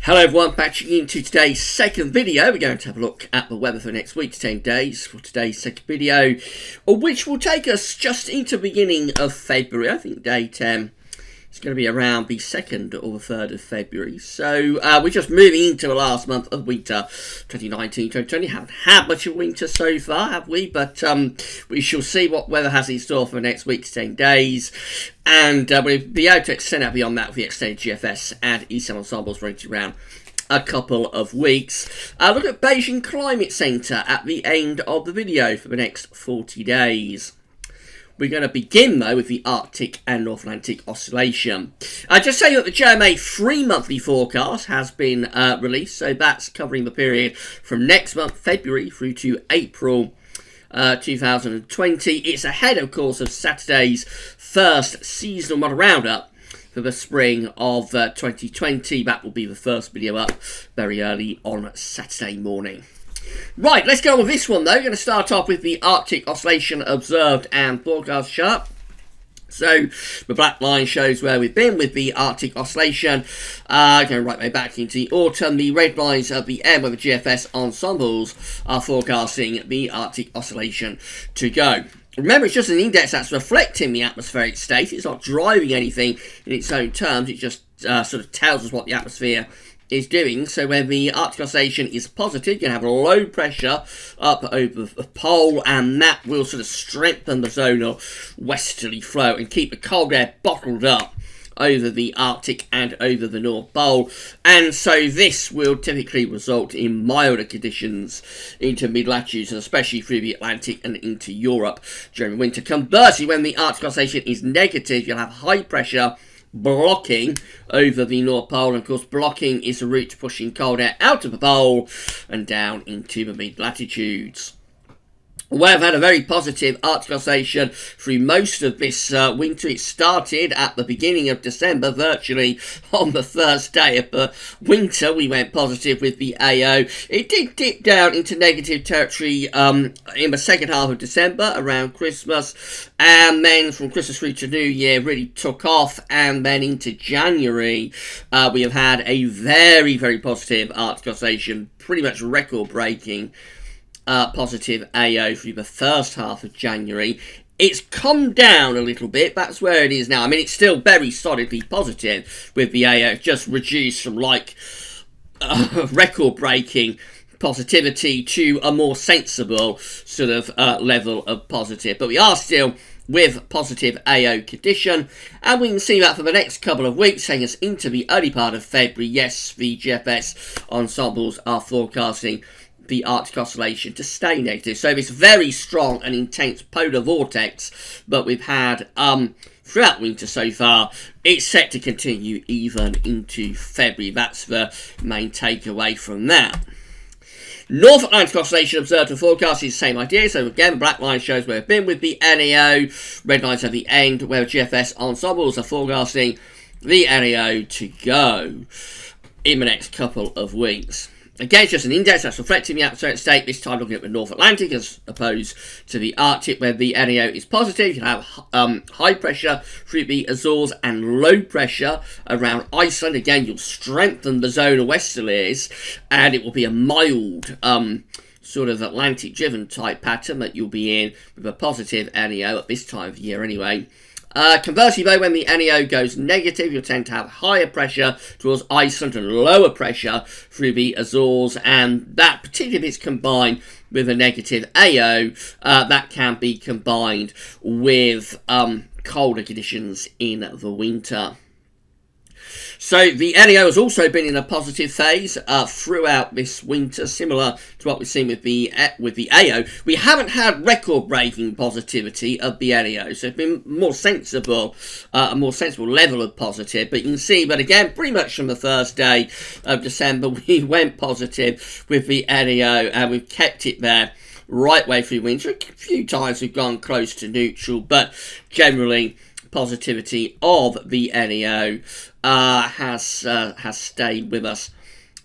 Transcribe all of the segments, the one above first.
Hello everyone, back into today's second video. We're going to have a look at the weather for next week, 10 days, for today's second video, which will take us just into the beginning of February. I think day 10 is going to be around the 2nd or the 3rd of February. So we're just moving into the last month of winter, 2019-2020. Haven't had much of winter so far, have we? But we shall see what weather has in store for the next week to 10 days. And we'll be able to extend out beyond that with the extended GFS and ECM ensembles running around a couple of weeks. Look at Beijing Climate Centre at the end of the video for the next 40 days. We're going to begin, though, with the Arctic and North Atlantic oscillation. Just saying that the JMA 3-monthly forecast has been released, so that's covering the period from next month, February, through to April 2020. It's ahead, of course, of Saturday's first seasonal model roundup for the spring of 2020. That will be the first video up very early on Saturday morning. Right, let's go on with this one though. We're going to start off with the Arctic oscillation observed and forecast chart. So the black line shows where we've been with the Arctic oscillation, going right way back into the autumn. The red lines at the end where the GFS ensembles are forecasting the Arctic oscillation to go. Remember, it's just an index that's reflecting the atmospheric state. It's not driving anything in its own terms. It just sort of tells us what the atmosphere is doing. So when the Arctic oscillation is positive, you're going to have low pressure up over the pole, and that will sort of strengthen the zonal westerly flow and keep the cold air bottled up over the Arctic and over the North Pole. And so this will typically result in milder conditions into mid-latitudes, and especially through the Atlantic and into Europe during winter. Conversely, when the Arctic oscillation is negative, you'll have high pressure blocking over the North Pole, and of course blocking is the route to pushing cold air out of the pole and down into the mid-latitudes. We've had a very positive Arctic oscillation through most of this winter. It started at the beginning of December, virtually on the first day of the winter. We went positive with the AO. It did dip down into negative territory in the second half of December, around Christmas, and then from Christmas through to New Year really took off, and then into January we have had a very, very positive Arctic oscillation, pretty much record-breaking positive AO through the first half of January. It's come down a little bit. That's where it is now. I mean, it's still very solidly positive with the AO. It's just reduced from like record-breaking positivity to a more sensible sort of level of positive. But we are still with positive AO condition, and we can see that for the next couple of weeks, taking us into the early part of February. Yes, the GFS ensembles are forecasting the Arctic oscillation to stay negative. So this very strong and intense polar vortex that we've had throughout winter so far, it's set to continue even into February. That's the main takeaway from that. North Atlantic oscillation observed and forecast is the same idea. So again, black line shows where we've been with the NAO, red lines at the end where GFS ensembles are forecasting the NAO to go in the next couple of weeks. Again, it's just an index that's reflecting the atmospheric state, this time looking at the North Atlantic as opposed to the Arctic, where the NAO is positive. You have high pressure through the Azores and low pressure around Iceland. Again, you'll strengthen the zonal westerlies, and it will be a mild sort of Atlantic-driven type pattern that you'll be in with a positive NAO at this time of year anyway. Conversely, though, when the NAO goes negative, you'll tend to have higher pressure towards Iceland and lower pressure through the Azores, and that, particularly if it's combined with a negative AO, that can be combined with colder conditions in the winter. So the NAO has also been in a positive phase throughout this winter, similar to what we've seen with the AO. We haven't had record-breaking positivity of the NAO, so it's been more sensible, a more sensible level of positive. But you can see, but again, pretty much from the first day of December, we went positive with the NAO, and we've kept it there right way through winter. A few times we've gone close to neutral, but generally positivity of the NAO has stayed with us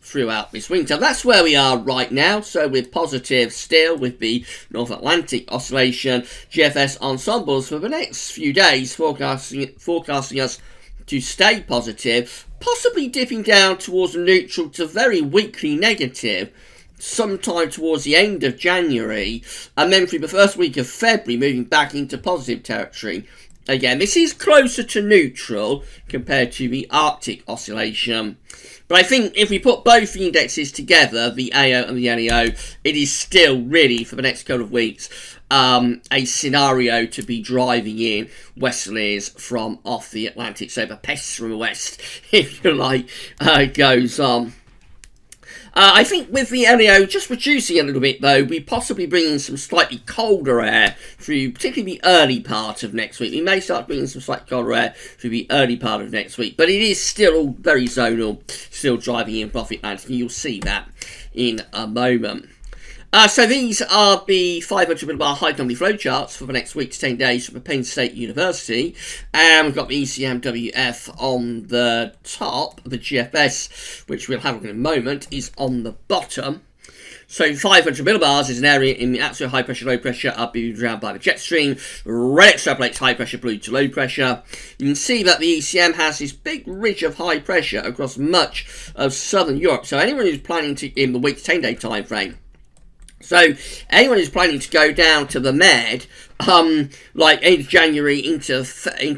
throughout this winter. That's where we are right now. So we're positive still with the North Atlantic oscillation. GFS ensembles for the next few days forecasting us to stay positive possibly dipping down towards neutral to very weakly negative sometime towards the end of January, and then through the first week of February moving back into positive territory. Again, this is closer to neutral compared to the Arctic oscillation. But I think if we put both the indexes together, the AO and the NEO, it is still really, for the next couple of weeks, a scenario to be driving in westerlies from off the Atlantic. So the Pest from the west, if you like, goes on. I think with the NEO just reducing a little bit, though, we possibly bring in some slightly colder air through particularly the early part of next week. We may start bringing some slightly colder air through the early part of next week, but it is still all very zonal, still driving in off the Atlantic, and you'll see that in a moment. So these are the 500 millibar high anomaly flow charts for the next week to 10 days from Penn State University. And we've got the ECMWF on the top. The GFS, which we'll have a look in a moment, is on the bottom. So 500 millibars is an area in the absolute high pressure, low pressure, are being drowned by the jet stream. Red extrapolates high pressure, blue to low pressure. You can see that the ECM has this big ridge of high pressure across much of southern Europe. So anyone who's planning to, in the week to 10 day time frame, so anyone who's planning to go down to the Med, like end of January into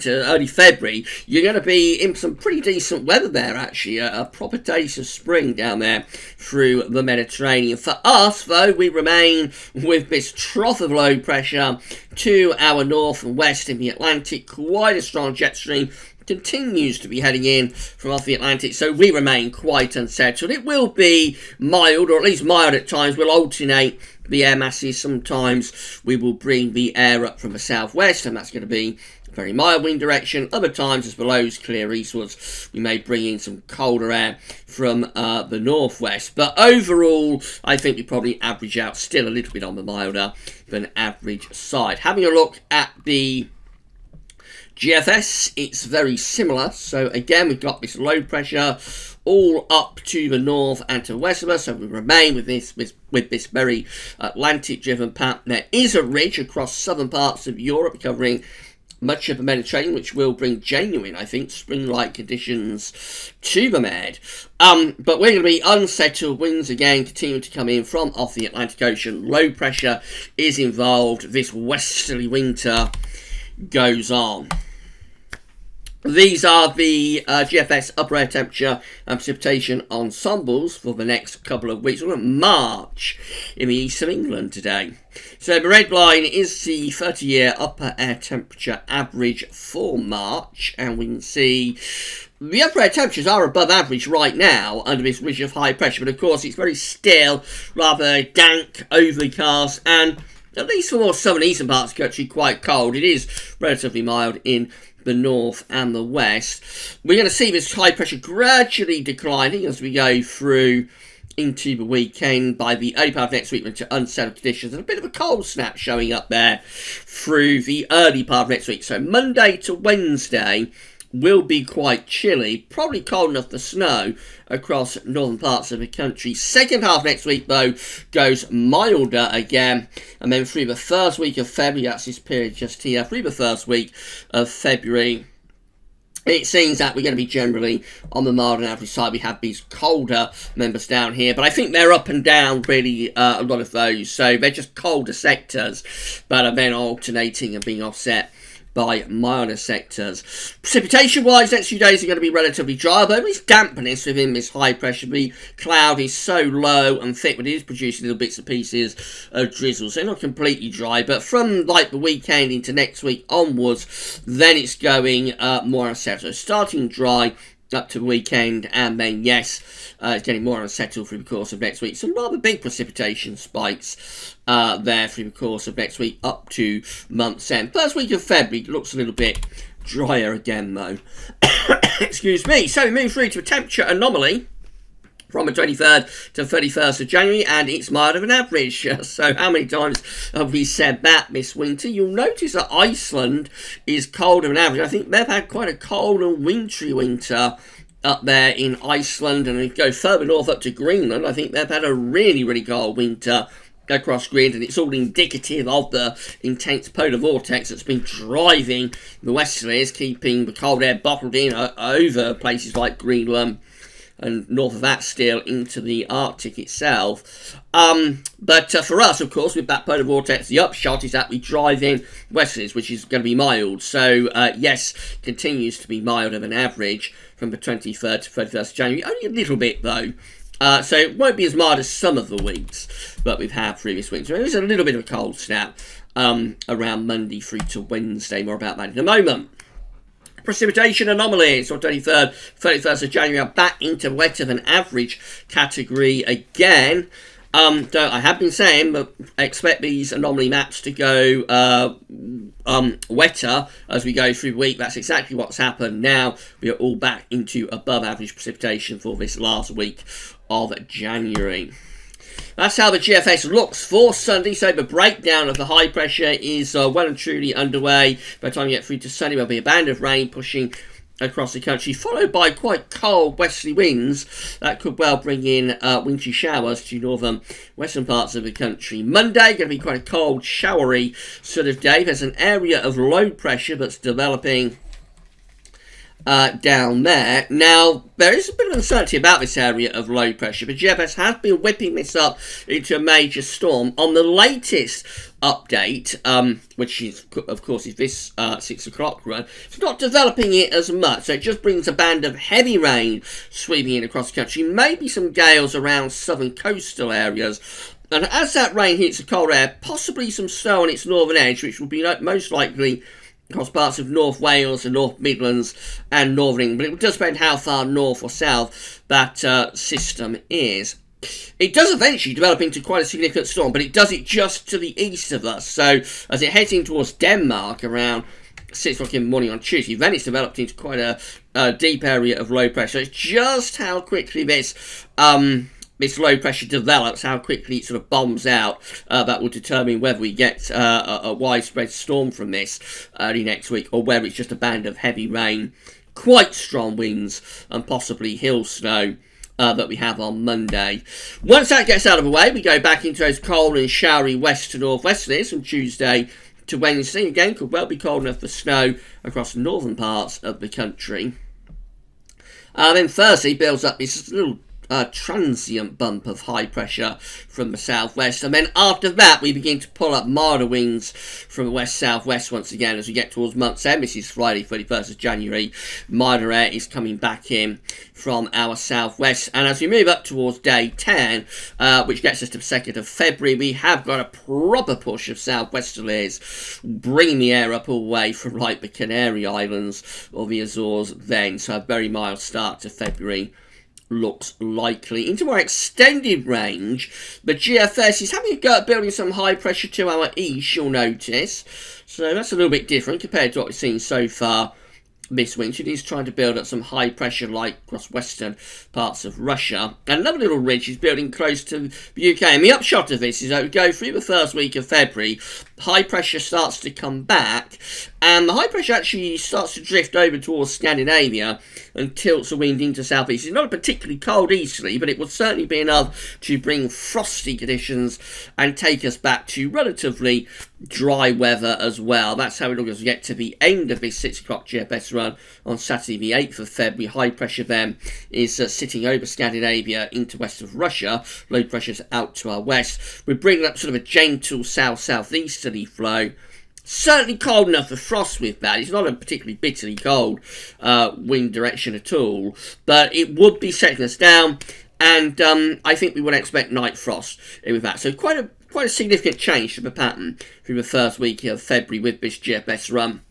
early February, you're going to be in some pretty decent weather there, actually. A proper taste of spring down there through the Mediterranean. For us, though, we remain with this trough of low pressure to our north and west in the Atlantic. Quite a strong jet stream continues to be heading in from off the Atlantic, so we remain quite unsettled. It will be mild, or at least mild at times. We'll alternate the air masses. Sometimes we will bring the air up from the southwest, and that's going to be a very mild wind direction. Other times, as the lows clear eastwards, we may bring in some colder air from the northwest. But overall, I think we probably average out still a little bit on the milder than average side. Having a look at the GFS, it's very similar. So again, we've got this low pressure all up to the north and to the west of us, so we remain with this very Atlantic driven pattern. There is a ridge across southern parts of Europe covering much of the Mediterranean, which will bring genuine, I think, spring-like conditions to the Med. But we're going to be unsettled winds again, continue to come in from off the Atlantic Ocean. Low pressure is involved. This westerly winter goes on. These are the GFS upper air temperature and precipitation ensembles for the next couple of weeks. We're in March in the east of England today. So the red line is the 30-year upper air temperature average for March, and we can see the upper air temperatures are above average right now under this ridge of high pressure, but of course it's very still, rather dank, overcast, and at least for more southern eastern parts of the country, quite cold. It is relatively mild in the north and the west. We're going to see this high pressure gradually declining as we go through into the weekend. By the early part of next week, we're into unsettled conditions and a bit of a cold snap showing up there through the early part of next week. So Monday to Wednesday will be quite chilly, probably cold enough for snow across northern parts of the country. Second half next week, though, goes milder again, and then through the first week of February, that's this period just here, through the first week of February, it seems that we're going to be generally on the mild and average side. We have these colder members down here, but I think they're up and down really, a lot of those, so they're just colder sectors, but are then alternating and being offset by milder sectors. Precipitation-wise, next few days are going to be relatively dry, but there is dampness within this high pressure. The cloud is so low and thick, but it is producing little bits and pieces of drizzle, so not completely dry. But from like the weekend into next week onwards, then it's going more unsettled. So starting dry up to the weekend, and then yes, it's getting more unsettled through the course of next week. Some rather big precipitation spikes there through the course of next week up to month's end. First week of February looks a little bit drier again though. Excuse me. So we move through to a temperature anomaly from the 23rd to 31st of January, and it's milder than average. So how many times have we said that this winter? You'll notice that Iceland is colder than average. I think they've had quite a cold and wintry winter up there in Iceland, and if you go further north up to Greenland, I think they've had a really, really cold winter across Greenland, and it's all indicative of the intense polar vortex that's been driving the westerlies, keeping the cold air bottled in over places like Greenland and north of that still into the Arctic itself. But for us, of course, with that polar vortex, the upshot is that we drive in westerlies, which is going to be mild. So, yes, continues to be milder than average from the 23rd to 31st of January. Only a little bit, though. So it won't be as mild as some of the weeks that we've had previous weeks. There's a little bit of a cold snap around Monday through to Wednesday. More about that in a moment. Precipitation anomalies on 23rd, 31st of January are back into wetter than average category again. So I have been saying, but I expect these anomaly maps to go wetter as we go through the week. That's exactly what's happened. Now we are all back into above average precipitation for this last week of January. That's how the GFS looks for Sunday. So the breakdown of the high pressure is well and truly underway. By the time you get through to Sunday, there'll be a band of rain pushing across the country, followed by quite cold westerly winds that could well bring in wintry showers to northern western parts of the country. Monday, going to be quite a cold, showery sort of day. There's an area of low pressure that's developing down there. Now, there is a bit of uncertainty about this area of low pressure, but GFS has been whipping this up into a major storm. On the latest update, which is, of course, is this 6 o'clock run, it's not developing it as much, so it just brings a band of heavy rain sweeping in across the country, maybe some gales around southern coastal areas. And as that rain hits the cold air, possibly some snow on its northern edge, which will be most likely across parts of North Wales and North Midlands and Northern England, but it does depend how far north or south that system is. It does eventually develop into quite a significant storm, but it does it just to the east of us. So as it heads in towards Denmark around 6 o'clock in the morning on Tuesday, then it's developed into quite a deep area of low pressure. It's just how quickly this low pressure develops, how quickly it sort of bombs out, that will determine whether we get a widespread storm from this early next week, or whether it's just a band of heavy rain, quite strong winds, and possibly hill snow that we have on Monday. Once that gets out of the way, we go back into those cold and showery west to northwesterlies from Tuesday to Wednesday. Again, could well be cold enough for snow across the northern parts of the country. Then Thursday builds up this little transient bump of high pressure from the southwest, and then after that we begin to pull up milder winds from the west-southwest once again as we get towards month's end. This is Friday 31st of January. Milder air is coming back in from our southwest, and as we move up towards day 10, which gets us to the 2nd of February, we have got a proper push of southwesterlies bringing the air up all the way from like the Canary Islands or the Azores then. So a very mild start to February looks likely. Into more extended range, the GFS is having a go at building some high pressure to our east, you'll notice. So that's a little bit different compared to what we've seen so far this winter. It is trying to build up some high pressure like across western parts of Russia. And another little ridge is building close to the UK. And the upshot of this is that we go through the first week of February, high pressure starts to come back, and the high pressure actually starts to drift over towards Scandinavia and tilts the wind into southeast. It's not particularly cold easterly, but it will certainly be enough to bring frosty conditions and take us back to relatively dry weather as well. That's how it looks as we get to the end of this 6 o'clock GFS run on Saturday the 8th of February. High pressure then is sitting over Scandinavia into west of Russia. Low pressure's out to our west. We're bringing up sort of a gentle south-southeasterly flow. Certainly cold enough for frost with that. It's not a particularly bitterly cold wind direction at all, but it would be setting us down, and I think we would expect night frost with that. So quite a significant change to the pattern through the first week of February with this GFS run.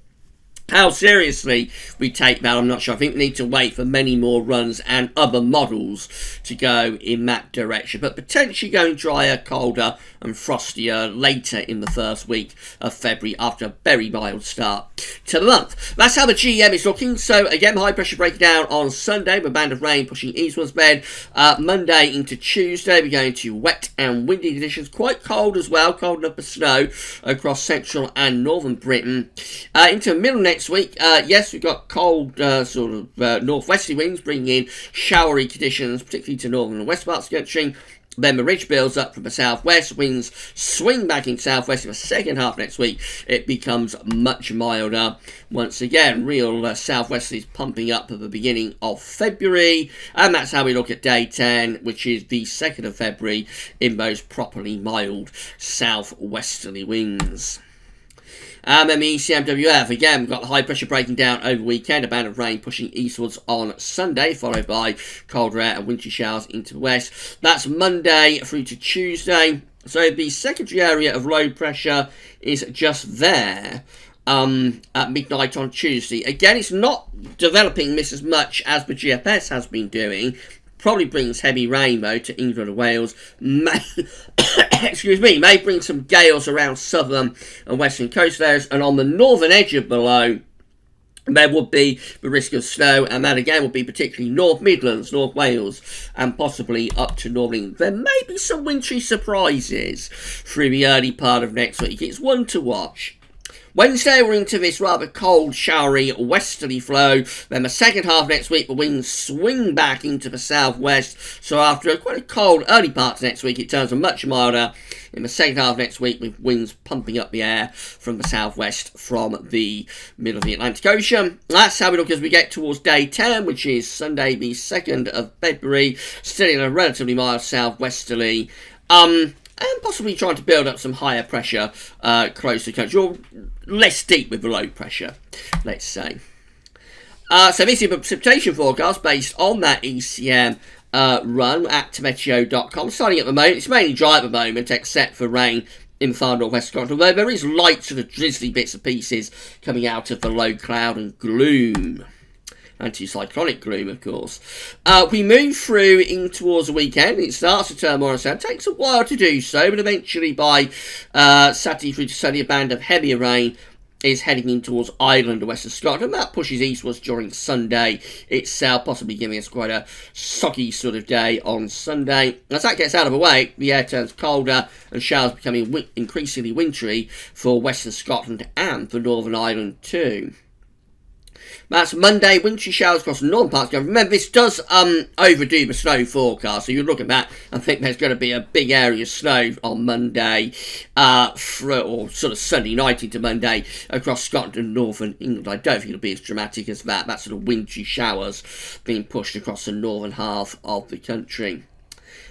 How seriously we take that, I'm not sure. I think we need to wait for many more runs and other models to go in that direction. But potentially going drier, colder and frostier later in the first week of February after a very mild start to the month. That's how the GEM is looking. So again, high pressure breaking down on Sunday with a band of rain pushing eastwards bed. Monday into Tuesday, we're going to wet and windy conditions. Quite cold as well, cold enough for snow across central and northern Britain. Into the middle next week, yes, we've got cold sort of northwesterly winds bringing in showery conditions, particularly to northern and west parts of the country. Then the ridge builds up from the southwest, winds swing back in southwest in the second half next week. It becomes much milder. Once again, real southwesterlies pumping up at the beginning of February. And that's how we look at day 10, which is the 2nd of February, in those properly mild southwesterly winds. And then the ECMWF, again, we've got the high pressure breaking down over the weekend, a band of rain pushing eastwards on Sunday, followed by colder air and wintry showers into the west. That's Monday through to Tuesday. So the secondary area of low pressure is just there at midnight on Tuesday. Again, it's not developing this as much as the GFS has been doing. Probably brings heavy rain, though, to England and Wales. May, excuse me, may bring some gales around southern and western coast areas. And on the northern edge of below, there would be the risk of snow. And that, again, would be particularly North Midlands, North Wales, and possibly up to Northern England. There may be some wintry surprises through the early part of next week. It's one to watch. Wednesday, we're into this rather cold, showery, westerly flow. Then the second half next week, the winds swing back into the southwest. So after quite a cold early part next week, it turns much milder in the second half next week, with winds pumping up the air from the southwest from the middle of the Atlantic Ocean. That's how we look as we get towards day 10, which is Sunday, the 2nd of February. Still in a relatively mild southwesterly. And possibly trying to build up some higher pressure close to the country, or less deep with the low pressure, let's say. So this is a precipitation forecast based on that ECM run at meteo.com. Starting at the moment, it's mainly dry at the moment, except for rain in the far northwest of Scotland, although there is light sort of drizzly bits and pieces coming out of the low cloud and gloom. Anticyclonic gloom, of course. We move through in towards the weekend. It starts to turn more and south. It takes a while to do so, but eventually by Saturday through to Sunday, a band of heavier rain is heading in towards Ireland and western Scotland. That pushes eastwards during Sunday itself, possibly giving us quite a soggy sort of day on Sunday. As that gets out of the way, the air turns colder and showers becoming increasingly wintry for western Scotland and for Northern Ireland too. That's Monday, wintry showers across the northern parts. Remember, this does overdo the snow forecast, so you look at that and think there's going to be a big area of snow on Monday, or sort of Sunday night into Monday, across Scotland and northern England. I don't think it'll be as dramatic as that. That sort of wintry showers being pushed across the northern half of the country.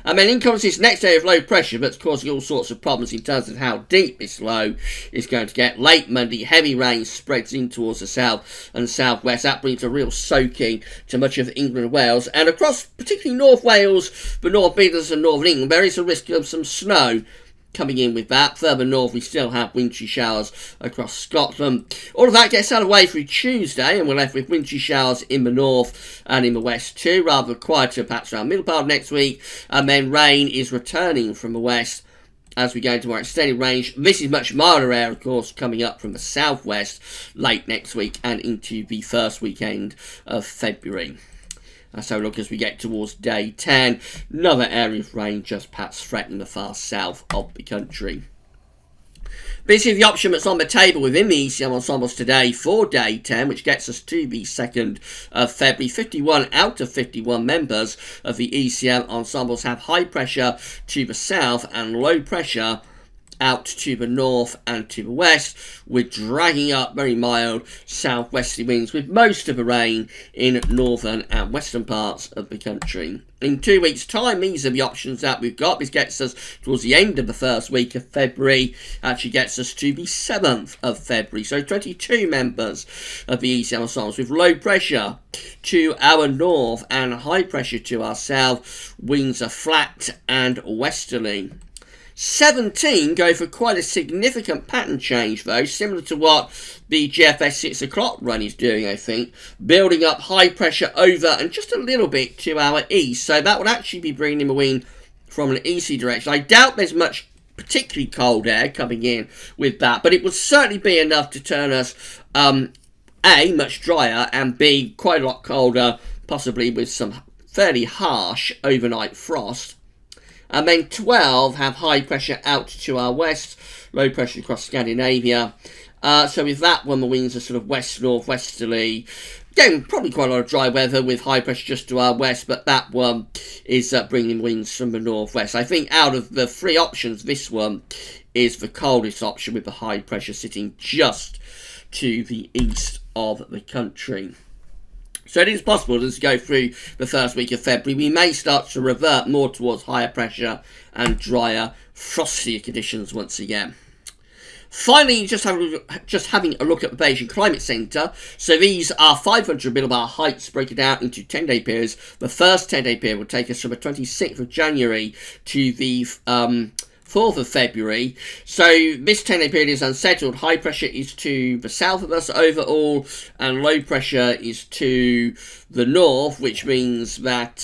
And then in comes this next area of low pressure, that's causing all sorts of problems in terms of how deep this low is going to get. Late Monday, heavy rain spreads in towards the south and southwest. That brings a real soaking to much of England and Wales. And across particularly North Wales, the North Midlands and Northern England, there is a risk of some snow coming in with that. Further north, we still have wintry showers across Scotland. All of that gets out of the way through Tuesday, and we're left with wintry showers in the north and in the west too. Rather quieter patch around middle part of next week, and then rain is returning from the west as we go into more extended range. This is much milder air, of course, coming up from the southwest late next week and into the first weekend of February. So look as we get towards day 10, another area of rain just perhaps threatening the far south of the country. This is the option that's on the table within the ECM ensembles today for day 10, which gets us to the 2nd of February. 51 out of 51 members of the ECM ensembles have high pressure to the south and low pressure out to the north and to the west. We're dragging up very mild southwesterly winds with most of the rain in northern and western parts of the country. In 2 weeks' time, these are the options that we've got. This gets us towards the end of the first week of February, actually gets us to the 7th of February. So 22 members of the ECM ensembles with low pressure to our north and high pressure to our south. Winds are flat and westerly. 17 go for quite a significant pattern change, though, similar to what the GFS 6 o'clock run is doing, I think. Building up high pressure over and just a little bit to our east. So that would actually be bringing in a wind from an easterly direction. I doubt there's much particularly cold air coming in with that, but it would certainly be enough to turn us, A, much drier, and B, quite a lot colder, possibly with some fairly harsh overnight frost. And then 12 have high pressure out to our west, low pressure across Scandinavia. So with that one, the winds are sort of west-northwesterly. Again, probably quite a lot of dry weather with high pressure just to our west, but that one is bringing winds from the northwest. I think out of the three options, this one is the coldest option, with the high pressure sitting just to the east of the country. So it is possible as we go through the first week of February, we may start to revert more towards higher pressure and drier, frostier conditions once again. Finally, just having a look at the Beijing Climate Centre. So these are 500 millibar heights broken down into 10-day periods. The first 10-day period will take us from the 26th of January to the 4th of February. So this 10-day period is unsettled. High pressure is to the south of us overall, and low pressure is to the north, which means that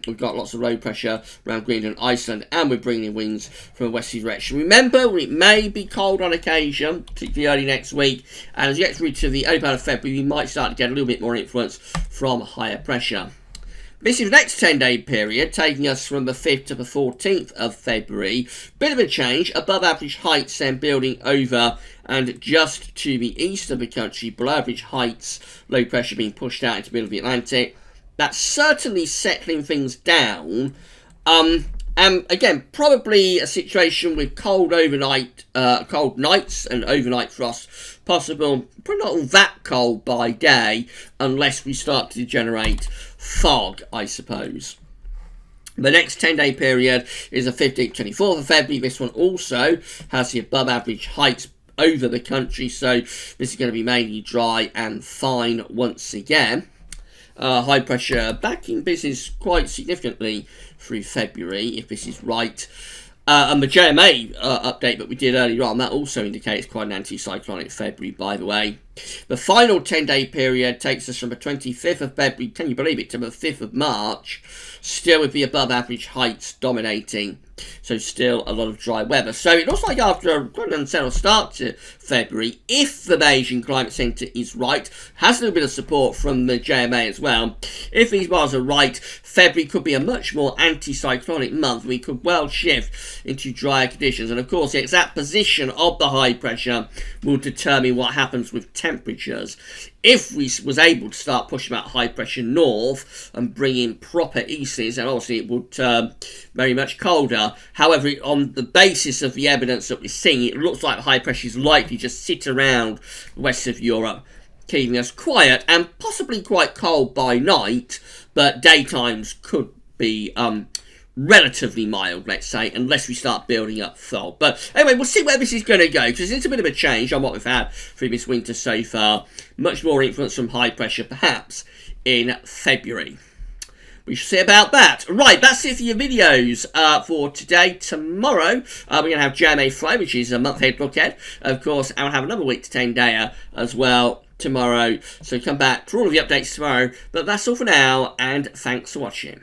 we've got lots of low pressure around Greenland and Iceland, and we're bringing in winds from a westerly direction. Remember, it may be cold on occasion, particularly early next week, and as you get through to the early part of February, we might start to get a little bit more influence from higher pressure. This is the next 10-day period, taking us from the 5th to the 14th of February. Bit of a change, above average heights then building over and just to the east of the country, below average heights, low pressure being pushed out into the middle of the Atlantic. That's certainly settling things down. And again, probably a situation with cold nights and overnight frost possible. Probably not all that cold by day, unless we start to generate fog, I suppose. The next 10-day period is the 15th to 24th of February. This one also has the above average heights over the country, so this is going to be mainly dry and fine once again. High pressure back in business quite significantly through February, if this is right. And the JMA update that we did earlier on, that also indicates quite an anticyclonic February, by the way. The final 10-day period takes us from the 25th of February, can you believe it, to the 5th of March, still with the above average heights dominating. So still a lot of dry weather. So it looks like after a quite an unsettled start to February, if the Beijing Climate Centre is right, has a little bit of support from the JMA as well. If these bars are right, February could be a much more anticyclonic month. We could well shift into drier conditions. And of course, the exact position of the high pressure will determine what happens with temperatures. If we was able to start pushing that high pressure north and bring in proper eases, and obviously it would turn very much colder. However, on the basis of the evidence that we're seeing, it looks like the high pressure is likely to sit around the west of Europe, keeping us quiet and possibly quite cold by night, but daytimes could be relatively mild, let's say, unless we start building up fog. But anyway, we'll see where this is going to go, because it's a bit of a change on what we've had through this winter so far. Much more influence from high pressure, perhaps, in February. We shall see about that. Right, that's it for your videos for today. Tomorrow, we're going to have JMA Flow, which is a month-ahead look ahead, of course, and we'll have another week to 10-dayer as well tomorrow. So come back for all of the updates tomorrow. But that's all for now, and thanks for watching.